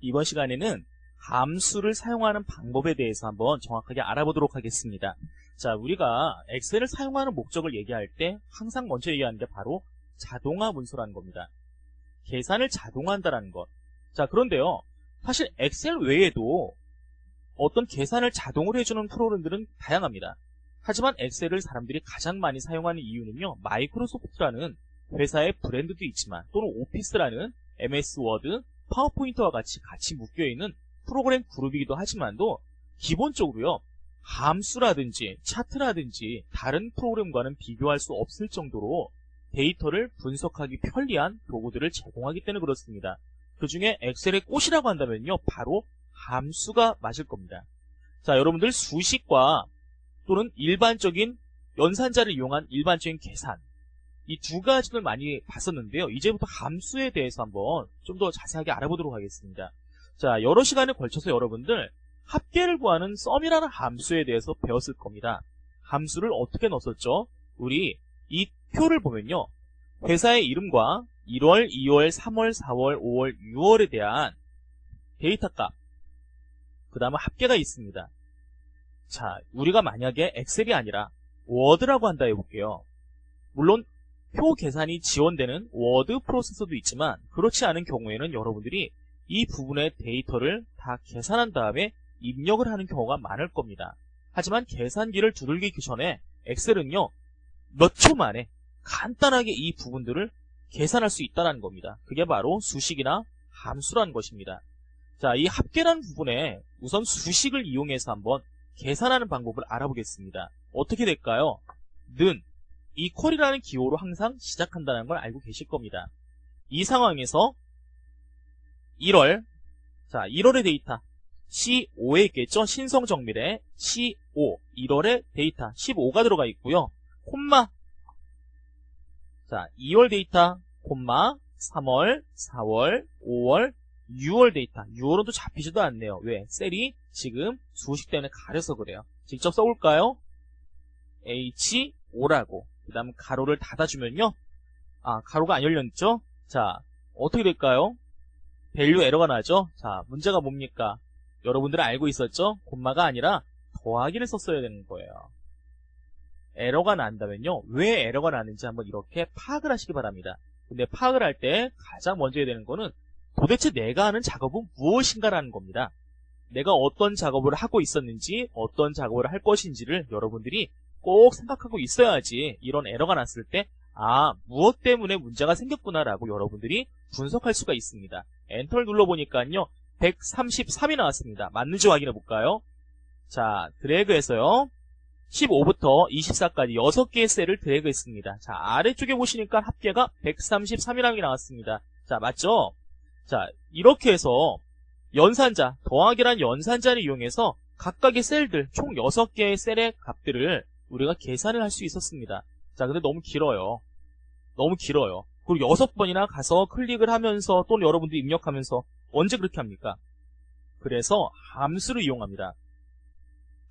이번 시간에는 함수를 사용하는 방법에 대해서 한번 정확하게 알아보도록 하겠습니다. 자, 우리가 엑셀을 사용하는 목적을 얘기할 때 항상 먼저 얘기하는 게 바로 자동화 문서라는 겁니다. 계산을 자동화한다는 것. 자, 그런데요, 사실 엑셀 외에도 어떤 계산을 자동으로 해주는 프로그램들은 다양합니다. 하지만 엑셀을 사람들이 가장 많이 사용하는 이유는요, 마이크로소프트라는 회사의 브랜드도 있지만, 또는 오피스라는 MS 워드, 파워포인트와 같이 묶여있는 프로그램 그룹이기도 하지만도 기본적으로요, 함수라든지 차트라든지 다른 프로그램과는 비교할 수 없을 정도로 데이터를 분석하기 편리한 도구들을 제공하기 때문에 그렇습니다. 그 중에 엑셀의 꽃이라고 한다면요, 바로 함수가 맞을 겁니다. 자, 여러분들 수식과 또는 일반적인 연산자를 이용한 일반적인 계산, 이 두 가지를 많이 봤었는데요. 이제부터 함수에 대해서 한번 좀 더 자세하게 알아보도록 하겠습니다. 자, 여러 시간에 걸쳐서 여러분들 합계를 구하는 썸이라는 함수에 대해서 배웠을 겁니다. 함수를 어떻게 넣었었죠? 우리 이 표를 보면요, 회사의 이름과 1월, 2월, 3월, 4월, 5월, 6월에 대한 데이터 값, 그 다음에 합계가 있습니다. 자, 우리가 만약에 엑셀이 아니라 워드라고 한다 해볼게요. 물론 표 계산이 지원되는 워드 프로세서도 있지만 그렇지 않은 경우에는 여러분들이 이 부분의 데이터를 다 계산한 다음에 입력을 하는 경우가 많을 겁니다. 하지만 계산기를 두들기기 전에 엑셀은요, 몇 초 만에 간단하게 이 부분들을 계산할 수 있다는 겁니다. 그게 바로 수식이나 함수라는 것입니다. 자, 이 합계라는 부분에 우선 수식을 이용해서 한번 계산하는 방법을 알아보겠습니다. 어떻게 될까요? 는, 이퀄이라는 기호로 항상 시작한다는 걸 알고 계실 겁니다. 이 상황에서 1월, 자, 1월의 데이터 C5에 있겠죠? 신성정밀에 C5, 1월의 데이터 15가 들어가 있고요. 콤마, 자, 2월 데이터, 콤마, 3월, 4월, 5월, 6월 데이터. 6월은 또 잡히지도 않네요. 왜? 셀이 지금 수식 때문에 가려서 그래요. 직접 써볼까요? H5라고. 그 다음 가로를 닫아주면요, 가로가 안 열렸죠? 자, 어떻게 될까요? 밸류 에러가 나죠? 자, 문제가 뭡니까? 여러분들은 알고 있었죠? 콤마가 아니라 더하기를 썼어야 되는 거예요. 에러가 난다면요, 왜 에러가 나는지 한번 이렇게 파악을 하시기 바랍니다. 근데 파악을 할 때 가장 먼저 해야 되는 거는 도대체 내가 하는 작업은 무엇인가라는 겁니다. 내가 어떤 작업을 하고 있었는지, 어떤 작업을 할 것인지를 여러분들이 꼭 생각하고 있어야지 이런 에러가 났을 때 무엇 때문에 문제가 생겼구나라고 여러분들이 분석할 수가 있습니다. 엔터를 눌러보니까요, 133이 나왔습니다. 맞는지 확인해 볼까요? 자, 드래그해서요, 15부터 24까지 6개의 셀을 드래그했습니다. 자, 아래쪽에 보시니까 합계가 133이라는 게 나왔습니다. 자, 맞죠? 자, 이렇게 해서 연산자, 더하기란 연산자를 이용해서 각각의 셀들, 총 6개의 셀의 값들을 우리가 계산을 할 수 있었습니다. 자, 근데 너무 길어요. 너무 길어요. 그리고 6번이나 가서 클릭을 하면서 또는 여러분들이 입력하면서 언제 그렇게 합니까? 그래서 함수를 이용합니다.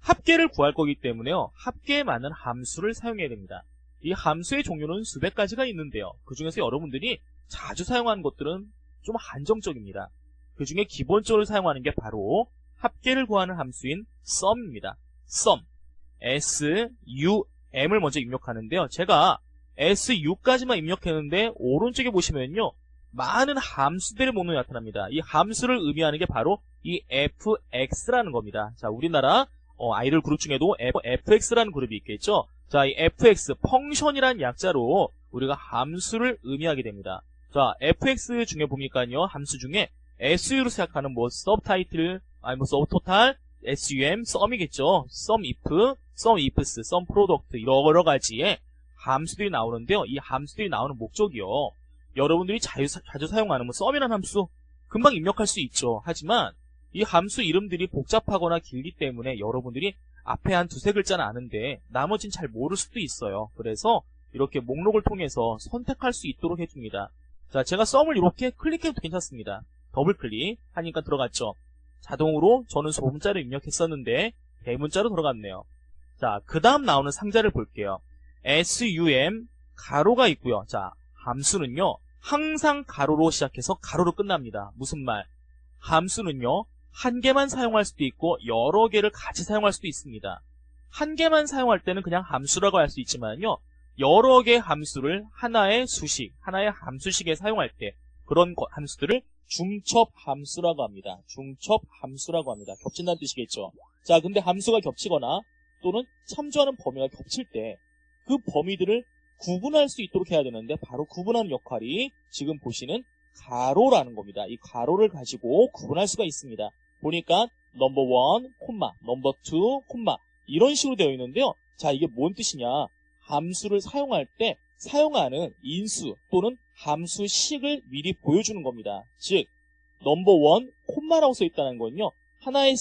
합계를 구할 거기 때문에요, 합계에 맞는 함수를 사용해야 됩니다. 이 함수의 종류는 수백 가지가 있는데요, 그 중에서 여러분들이 자주 사용하는 것들은 좀 한정적입니다. 그 중에 기본적으로 사용하는 게 바로 합계를 구하는 함수인 sum입니다. sum, SUM을 먼저 입력하는데요, 제가 SU까지만 입력했는데 오른쪽에 보시면요, 많은 함수들의 목록이 나타납니다. 이 함수를 의미하는 게 바로 이 fx라는 겁니다. 자, 우리나라 아이돌 그룹 중에도 fx라는 그룹이 있겠죠. 자, 이 fx, 펑션이라는 약자로 우리가 함수를 의미하게 됩니다. 자, fx 중에 보니까요, 함수 중에 su로 시작하는 서브타이틀, 서브토탈, sum, sum이겠죠. sum if, sum ifs, sum product, 여러 가지의 함수들이 나오는데요, 이 함수들이 나오는 목적이요, 여러분들이 자주 사용하는 sum이라는 함수 금방 입력할 수 있죠. 하지만 이 함수 이름들이 복잡하거나 길기 때문에 여러분들이 앞에 한 두세 글자는 아는데 나머진 잘 모를 수도 있어요. 그래서 이렇게 목록을 통해서 선택할 수 있도록 해줍니다. 자, 제가 sum을 이렇게 클릭해도 괜찮습니다. 더블 클릭 하니까 들어갔죠. 자동으로 저는 소문자를 입력했었는데 대문자로 들어갔네요. 자, 그 다음 나오는 상자를 볼게요. SUM 가로가 있고요. 자, 함수는요, 항상 가로로 시작해서 가로로 끝납니다. 무슨 말? 함수는요, 한 개만 사용할 수도 있고 여러 개를 같이 사용할 수도 있습니다. 한 개만 사용할 때는 그냥 함수라고 할 수 있지만요, 여러 개의 함수를 하나의 수식, 하나의 함수식에 사용할 때 그런 함수들을 중첩함수라고 합니다. 중첩함수라고 합니다. 겹친다는 뜻이겠죠. 자, 근데 함수가 겹치거나 또는 참조하는 범위가 겹칠 때 그 범위들을 구분할 수 있도록 해야 되는데 바로 구분하는 역할이 지금 보시는 가로라는 겁니다. 이 가로를 가지고 구분할 수가 있습니다. 보니까 넘버 1, 콤마, 넘버 2, 콤마 이런 식으로 되어 있는데요. 자, 이게 뭔 뜻이냐? 함수를 사용할 때 사용하는 인수 또는 함수식을 미리 보여주는 겁니다. 즉, 넘버 1, 콤마라고 써 있다는 건요. 하나의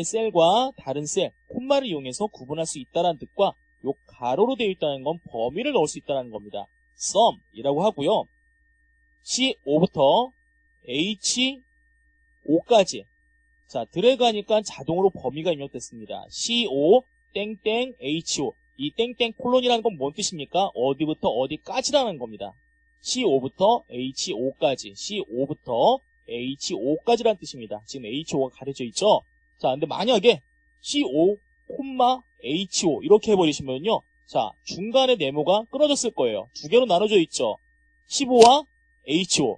셀과 다른 셀, 콤마를 이용해서 구분할 수 있다는 뜻과 요 가로로 되어 있다는 건 범위를 넣을 수 있다는 겁니다. sum이라고 하고요. C5부터 H5까지. 자, 드래그 하니까 자동으로 범위가 입력됐습니다. C5, 땡땡, H5. 이 땡땡 콜론이라는 건 뭔 뜻입니까? 어디부터 어디까지라는 겁니다. C5부터 H5까지. C5부터 H5까지라는 뜻입니다. 지금 H5가 가려져 있죠? 자, 근데 만약에 C5, H5 이렇게 해버리시면요. 자, 중간에 네모가 끊어졌을 거예요. 두 개로 나눠져 있죠. 15와 H5.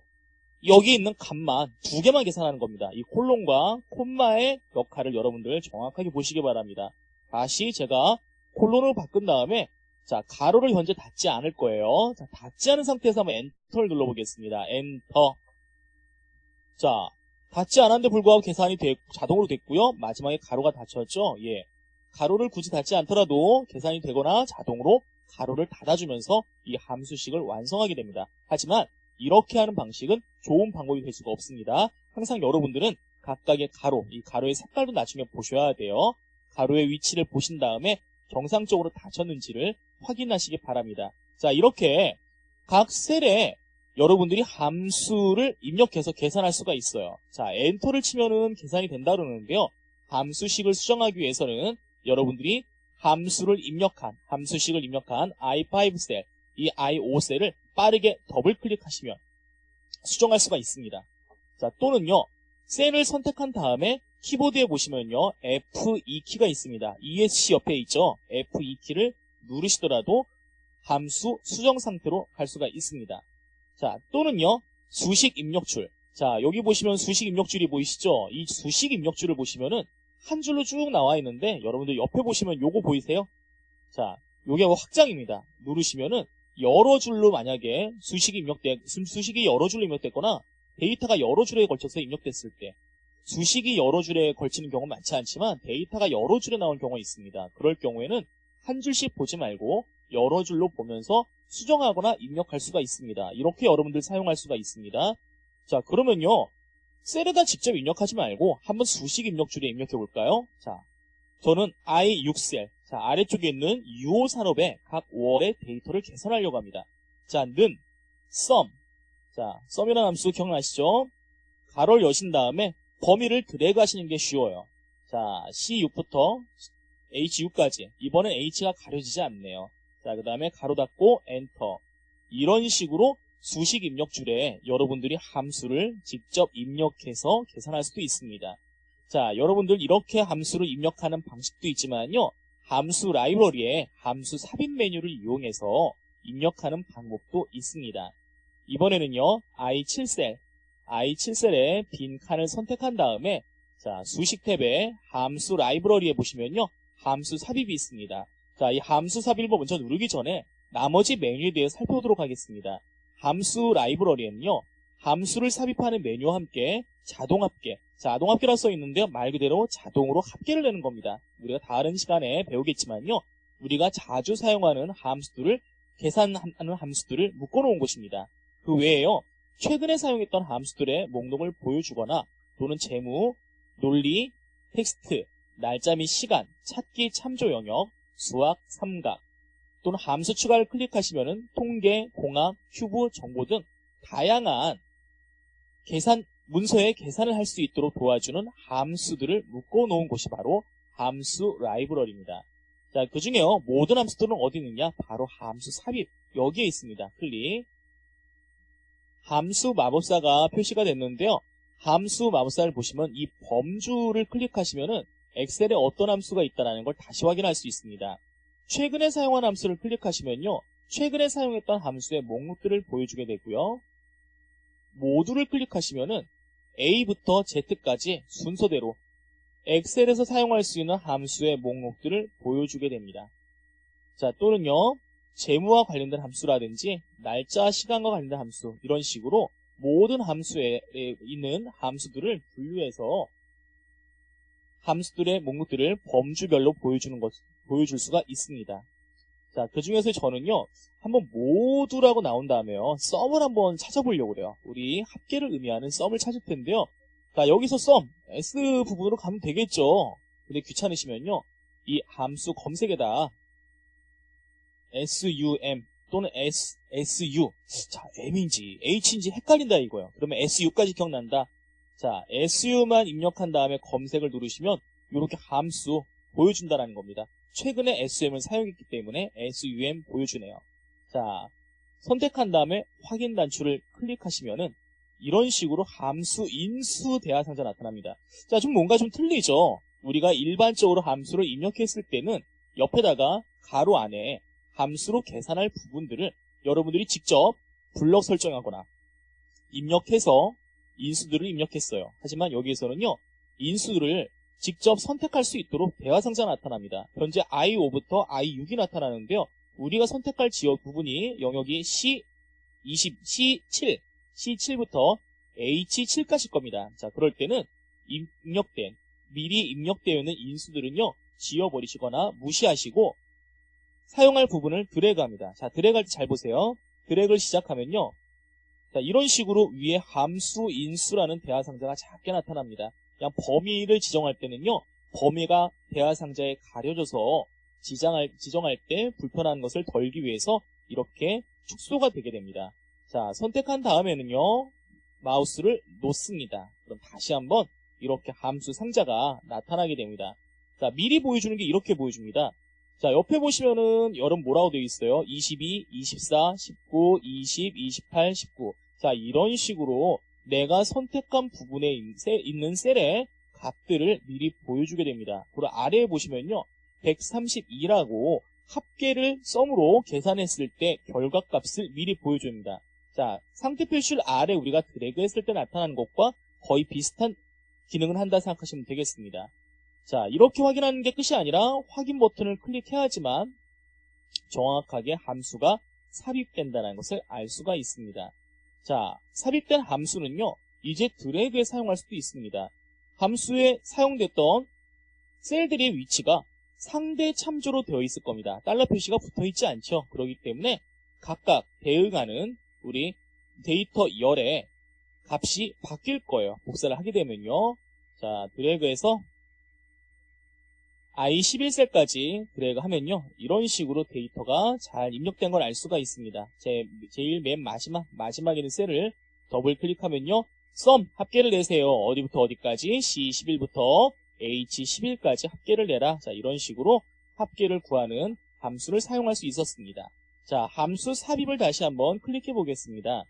여기 있는 값만 두 개만 계산하는 겁니다. 이 콜론과 콤마의 역할을 여러분들 정확하게 보시기 바랍니다. 다시 제가 콜론으로 바꾼 다음에 자, 가로를 현재 닫지 않을 거예요. 자, 닫지 않은 상태에서 한번 엔터를 눌러보겠습니다. 엔터. 자, 닫지 않았는데 불구하고 계산이 자동으로 됐고요. 마지막에 가로가 닫혔죠. 예. 가로를 굳이 닫지 않더라도 계산이 되거나 자동으로 가로를 닫아주면서 이 함수식을 완성하게 됩니다. 하지만 이렇게 하는 방식은 좋은 방법이 될 수가 없습니다. 항상 여러분들은 각각의 가로, 이 가로의 색깔도 나중에 보셔야 돼요. 가로의 위치를 보신 다음에 정상적으로 닫혔는지를 확인하시기 바랍니다. 자, 이렇게 각 셀에 여러분들이 함수를 입력해서 계산할 수가 있어요. 자, 엔터를 치면은 계산이 된다 그러는데요. 함수식을 수정하기 위해서는 여러분들이 함수식을 입력한 I5 셀, 이 I5 셀을 빠르게 더블 클릭하시면 수정할 수가 있습니다. 자, 또는요, 셀을 선택한 다음에 키보드에 보시면요, F2키가 있습니다. ESC 옆에 있죠? F2키를 누르시더라도 함수 수정 상태로 갈 수가 있습니다. 자, 또는요, 수식 입력줄. 자, 여기 보시면 수식 입력줄이 보이시죠? 이 수식 입력줄을 보시면은 한 줄로 쭉 나와 있는데 여러분들 옆에 보시면 요거 보이세요? 자, 요게 확장입니다. 누르시면은 여러 줄로 만약에 수식이 여러 줄로 입력됐거나 데이터가 여러 줄에 걸쳐서 입력됐을 때 수식이 여러 줄에 걸치는 경우는 많지 않지만 데이터가 여러 줄에 나온 경우가 있습니다. 그럴 경우에는 한 줄씩 보지 말고 여러 줄로 보면서 수정하거나 입력할 수가 있습니다. 이렇게 여러분들 사용할 수가 있습니다. 자, 그러면요, 셀에다 직접 입력하지 말고 한번 수식 입력줄에 입력해 볼까요? 자, 저는 I6셀, 자, 아래쪽에 있는 유호 산업의 각 월의 데이터를 계산하려고 합니다. 자, 는 sum. 자, sum이라는 함수 기억나시죠? 가로를 여신 다음에 범위를 드래그 하시는 게 쉬워요. 자, C6부터 H6까지. 이번엔 H가 가려지지 않네요. 자, 그 다음에 가로 닫고 엔터. 이런 식으로 수식 입력줄에 여러분들이 함수를 직접 입력해서 계산할 수도 있습니다. 자, 여러분들 이렇게 함수를 입력하는 방식도 있지만요. 함수 라이브러리에 함수 삽입 메뉴를 이용해서 입력하는 방법도 있습니다. 이번에는요, I7셀에 빈 칸을 선택한 다음에 자, 수식 탭에 함수 라이브러리에 보시면요, 함수 삽입이 있습니다. 자, 이 함수 삽입을 먼저 누르기 전에 나머지 메뉴에 대해 살펴보도록 하겠습니다. 함수 라이브러리에는요, 함수를 삽입하는 메뉴와 함께 자동합계, 자동합계라 써 있는데요, 말 그대로 자동으로 합계를 내는 겁니다. 우리가 다른 시간에 배우겠지만요, 우리가 자주 사용하는 함수들을 계산하는 함수들을 묶어놓은 곳입니다. 그 외에요, 최근에 사용했던 함수들의 목록을 보여주거나 또는 재무, 논리, 텍스트, 날짜 및 시간, 찾기 참조 영역, 수학, 삼각, 또는 함수 추가를 클릭하시면은 통계, 공학, 큐브, 정보 등 다양한 문서의 계산을 할 수 있도록 도와주는 함수들을 묶어놓은 곳이 바로 함수 라이브러리입니다. 자, 그 중에요, 모든 함수들은 어디 있느냐? 바로 함수 삽입, 여기에 있습니다. 클릭. 함수 마법사가 표시가 됐는데요. 함수 마우스를 보시면 이 범주를 클릭하시면은 엑셀에 어떤 함수가 있다는 걸 다시 확인할 수 있습니다. 최근에 사용한 함수를 클릭하시면요. 최근에 사용했던 함수의 목록들을 보여주게 되고요. 모두를 클릭하시면은 A부터 Z까지 순서대로 엑셀에서 사용할 수 있는 함수의 목록들을 보여주게 됩니다. 자, 또는요. 재무와 관련된 함수라든지 날짜, 시간과 관련된 함수 이런 식으로 모든 함수에 있는 함수들을 분류해서 함수들의 목록들을 범주별로 보여줄 수가 있습니다. 자, 그 중에서 저는요, 한번 모두라고 나온 다음에요, 썸을 한번 찾아보려고 그래요. 우리 합계를 의미하는 썸을 찾을 텐데요. 자, 여기서 썸, S 부분으로 가면 되겠죠. 근데 귀찮으시면요, 이 함수 검색에다 SUM 또는 SU, 자, M인지 H인지 헷갈린다 이거예요. 그러면 SU까지 기억난다. 자, SU만 입력한 다음에 검색을 누르시면 이렇게 함수 보여준다는 겁니다. 최근에 SUM을 사용했기 때문에 SUM 보여주네요. 자, 선택한 다음에 확인 단추를 클릭하시면은 이런 식으로 함수 인수 대화상자 나타납니다. 자, 좀 뭔가 좀 틀리죠? 우리가 일반적으로 함수를 입력했을 때는 옆에다가 가로 안에 함수로 계산할 부분들을 여러분들이 직접 블럭 설정하거나 입력해서 인수들을 입력했어요. 하지만 여기에서는요, 인수들을 직접 선택할 수 있도록 대화상자가 나타납니다. 현재 I5부터 I6이 나타나는데요. 우리가 선택할 지역 부분이 영역이 C20, C7, C7부터 H7까지일 겁니다. 자, 그럴 때는 미리 입력되어 있는 인수들은요, 지워버리시거나 무시하시고 사용할 부분을 드래그합니다. 자, 드래그할 때 잘 보세요. 드래그를 시작하면요. 자, 이런 식으로 위에 함수 인수라는 대화상자가 작게 나타납니다. 그냥 범위를 지정할 때는요. 범위가 대화상자에 가려져서 지정할 때 불편한 것을 덜기 위해서 이렇게 축소가 되게 됩니다. 자, 선택한 다음에는요. 마우스를 놓습니다. 그럼 다시 한번 이렇게 함수 상자가 나타나게 됩니다. 자, 미리 보여주는 게 이렇게 보여줍니다. 자, 옆에 보시면은 여러분 뭐라고 되어 있어요? 22, 24, 19, 20, 28, 19. 자, 이런 식으로 내가 선택한 부분에 있는 셀의 값들을 미리 보여주게 됩니다. 그리고 아래에 보시면요. 132라고 합계를 썸으로 계산했을 때 결과값을 미리 보여줍니다. 자, 상태 표시를 아래 우리가 드래그했을 때 나타나는 것과 거의 비슷한 기능을 한다 생각하시면 되겠습니다. 자, 이렇게 확인하는 게 끝이 아니라 확인 버튼을 클릭해야지만 정확하게 함수가 삽입된다는 것을 알 수가 있습니다. 자, 삽입된 함수는요, 이제 드래그에 사용할 수도 있습니다. 함수에 사용됐던 셀들의 위치가 상대 참조로 되어 있을 겁니다. 달러 표시가 붙어 있지 않죠. 그렇기 때문에 각각 대응하는 우리 데이터 열의 값이 바뀔 거예요. 복사를 하게 되면요. 자, 드래그해서 I11셀까지 드래그 하면요. 이런 식으로 데이터가 잘 입력된 걸 알 수가 있습니다. 제일 맨 마지막에 있는 셀을 더블 클릭하면요. 썸, 합계를 내세요. 어디부터 어디까지? C11부터 H11까지 합계를 내라. 자, 이런 식으로 합계를 구하는 함수를 사용할 수 있었습니다. 자, 함수 삽입을 다시 한번 클릭해 보겠습니다.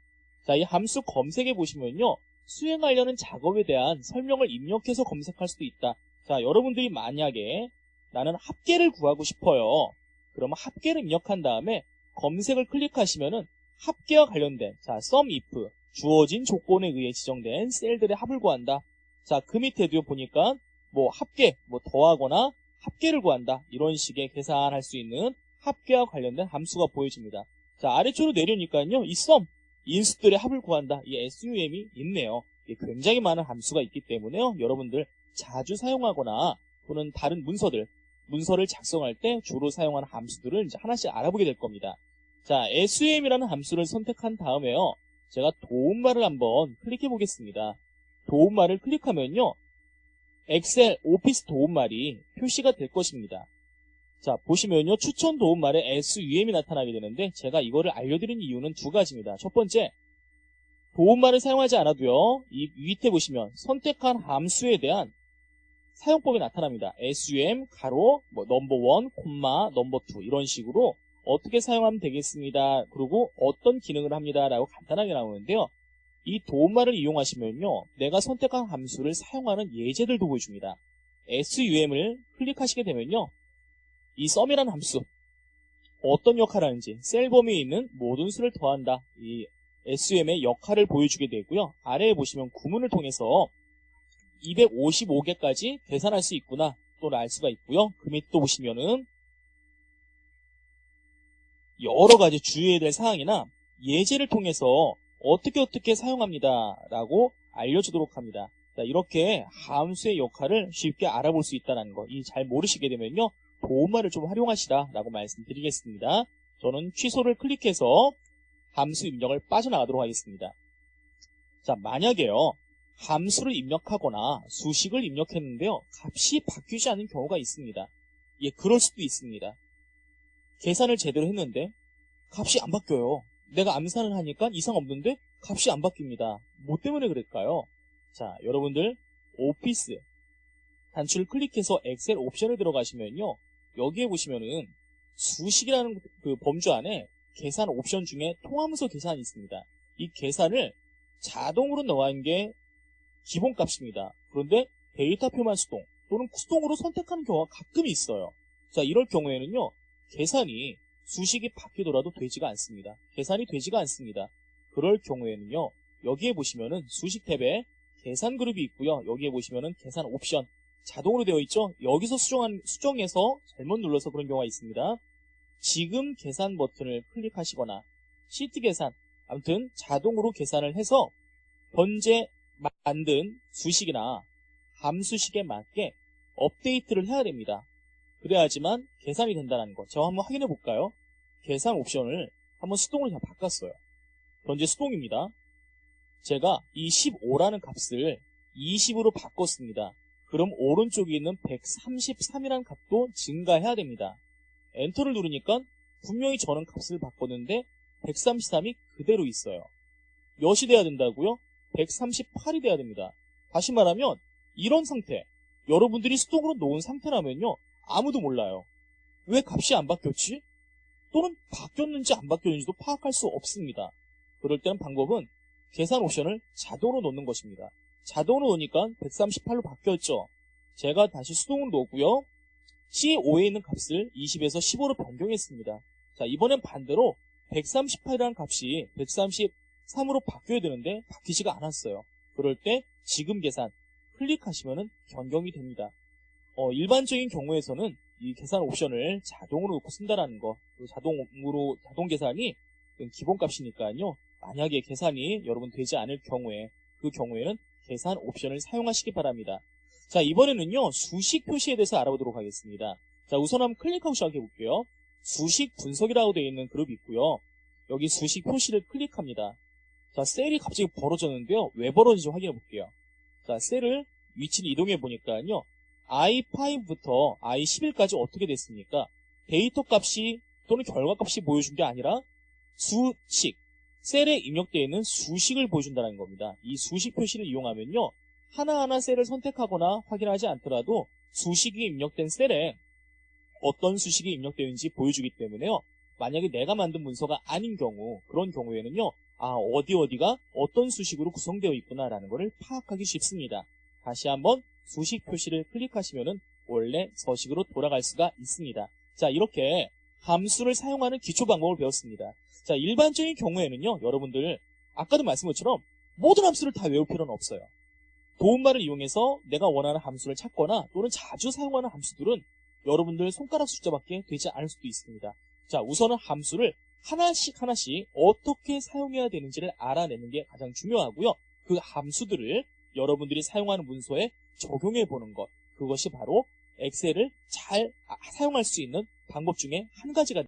자, 이 함수 검색해 보시면요. 수행하려는 작업에 대한 설명을 입력해서 검색할 수도 있다. 자, 여러분들이 만약에 나는 합계를 구하고 싶어요. 그러면 합계를 입력한 다음에 검색을 클릭하시면은 합계와 관련된 자, sum if 주어진 조건에 의해 지정된 셀들의 합을 구한다. 자, 그 밑에도 보니까 뭐 합계, 뭐 더하거나 합계를 구한다. 이런 식의 계산할 수 있는 합계와 관련된 함수가 보여집니다. 자, 아래쪽으로 내려오니까요. 이 sum, 인수들의 합을 구한다. 이 SUM이 있네요. 굉장히 많은 함수가 있기 때문에요. 여러분들 자주 사용하거나 또는 다른 문서를 작성할 때 주로 사용하는 함수들을 이제 하나씩 알아보게 될 겁니다. 자, SUM이라는 함수를 선택한 다음에요. 제가 도움말을 한번 클릭해 보겠습니다. 도움말을 클릭하면요. 엑셀 오피스 도움말이 표시가 될 것입니다. 자, 보시면요. 추천 도움말에 SUM이 나타나게 되는데 제가 이거를 알려드린 이유는 두 가지입니다. 첫 번째, 도움말을 사용하지 않아도요. 이 밑에 보시면 선택한 함수에 대한 사용법이 나타납니다. SUM, 가로, 넘버1, 콤마, 넘버2 이런 식으로 어떻게 사용하면 되겠습니다. 그리고 어떤 기능을 합니다. 라고 간단하게 나오는데요. 이 도움말을 이용하시면요, 내가 선택한 함수를 사용하는 예제들도 보여줍니다. SUM을 클릭하시게 되면요, 이 sum이라는 함수 어떤 역할을 하는지, 셀 범위에 있는 모든 수를 더한다, 이 SUM의 역할을 보여주게 되고요. 아래에 보시면 구문을 통해서 255개까지 계산할 수 있구나 또 알 수가 있고요. 그 밑에 또 보시면은 여러 가지 주의해야 될 사항이나 예제를 통해서 어떻게 사용합니다 라고 알려주도록 합니다. 자, 이렇게 함수의 역할을 쉽게 알아볼 수 있다는 거, 이 잘 모르시게 되면요, 도움말을 좀 활용하시라 라고 말씀드리겠습니다. 저는 취소를 클릭해서 함수 입력을 빠져나가도록 하겠습니다. 자, 만약에요, 함수를 입력하거나 수식을 입력했는데요, 값이 바뀌지 않는 경우가 있습니다. 예, 그럴 수도 있습니다. 계산을 제대로 했는데 값이 안 바뀌어요. 내가 암산을 하니까 이상 없는데 값이 안 바뀝니다. 뭐 때문에 그럴까요? 자, 여러분들 오피스 단추를 클릭해서 엑셀 옵션에 들어가시면요, 여기에 보시면은 수식이라는 그 범주 안에 계산 옵션 중에 통함수 계산이 있습니다. 이 계산을 자동으로 넣어놓은 게 기본값입니다. 그런데 데이터표만 수동 또는 수동으로 선택하는 경우가 가끔 있어요. 자, 이럴 경우에는요, 계산이 수식이 바뀌더라도 되지가 않습니다. 계산이 되지가 않습니다. 그럴 경우에는요, 여기에 보시면은 수식 탭에 계산 그룹이 있고요. 여기에 보시면은 계산 옵션 자동으로 되어 있죠. 여기서 수정해서 잘못 눌러서 그런 경우가 있습니다. 지금 계산 버튼을 클릭하시거나 시트 계산, 아무튼 자동으로 계산을 해서 현재 만든 수식이나 함수식에 맞게 업데이트를 해야 됩니다. 그래야지만 계산이 된다는 거. 제가 한번 확인해 볼까요? 계산 옵션을 한번 수동으로 제가 바꿨어요. 현재 수동입니다. 제가 이 15라는 값을 20으로 바꿨습니다. 그럼 오른쪽에 있는 133이라는 값도 증가해야 됩니다. 엔터를 누르니까 분명히 저는 값을 바꿨는데 133이 그대로 있어요. 몇이 돼야 된다고요? 138이 돼야 됩니다. 다시 말하면 이런 상태, 여러분들이 수동으로 놓은 상태라면요, 아무도 몰라요. 왜 값이 안 바뀌었지? 또는 바뀌었는지 안 바뀌었는지도 파악할 수 없습니다. 그럴 때는 방법은 계산 옵션을 자동으로 놓는 것입니다. 자동으로 놓으니까 138로 바뀌었죠. 제가 다시 수동으로 놓고요, C5에 있는 값을 20에서 15로 변경했습니다. 자, 이번엔 반대로 138이라는 값이 133으로 바뀌어야 되는데 바뀌지가 않았어요. 그럴 때 지금 계산 클릭하시면은 변경이 됩니다. 일반적인 경우에서는 이 계산 옵션을 자동으로 놓고 쓴다라는 거, 자동 계산이 기본값이니까요. 만약에 계산이 여러분 되지 않을 경우에, 그 경우에는 계산 옵션을 사용하시기 바랍니다. 자, 이번에는요, 수식 표시에 대해서 알아보도록 하겠습니다. 자, 우선 한번 클릭하고 시작해 볼게요. 수식 분석이라고 되어 있는 그룹이 있고요. 여기 수식 표시를 클릭합니다. 자, 셀이 갑자기 벌어졌는데요. 왜 벌어지는지 확인해 볼게요. 자, 셀을 위치를 이동해 보니까요, I5부터 I11까지 어떻게 됐습니까? 데이터 값이 또는 결과 값이 보여준 게 아니라 수식, 셀에 입력되어 있는 수식을 보여준다는 겁니다. 이 수식 표시를 이용하면요, 하나하나 셀을 선택하거나 확인하지 않더라도 수식이 입력된 셀에 어떤 수식이 입력되는지 보여주기 때문에요. 만약에 내가 만든 문서가 아닌 경우, 그런 경우에는요, 어디가 어떤 수식으로 구성되어 있구나라는 것을 파악하기 쉽습니다. 다시 한번 수식 표시를 클릭하시면은 원래 서식으로 돌아갈 수가 있습니다. 자, 이렇게 함수를 사용하는 기초 방법을 배웠습니다. 자, 일반적인 경우에는요, 여러분들 아까도 말씀한 것처럼 모든 함수를 다 외울 필요는 없어요. 도움말을 이용해서 내가 원하는 함수를 찾거나 또는 자주 사용하는 함수들은 여러분들 손가락 숫자밖에 되지 않을 수도 있습니다. 자, 우선은 함수를 하나씩 어떻게 사용해야 되는지를 알아내는 게 가장 중요하고요. 그 함수들을 여러분들이 사용하는 문서에 적용해 보는 것, 그것이 바로 엑셀을 잘 사용할 수 있는 방법 중에 한 가지가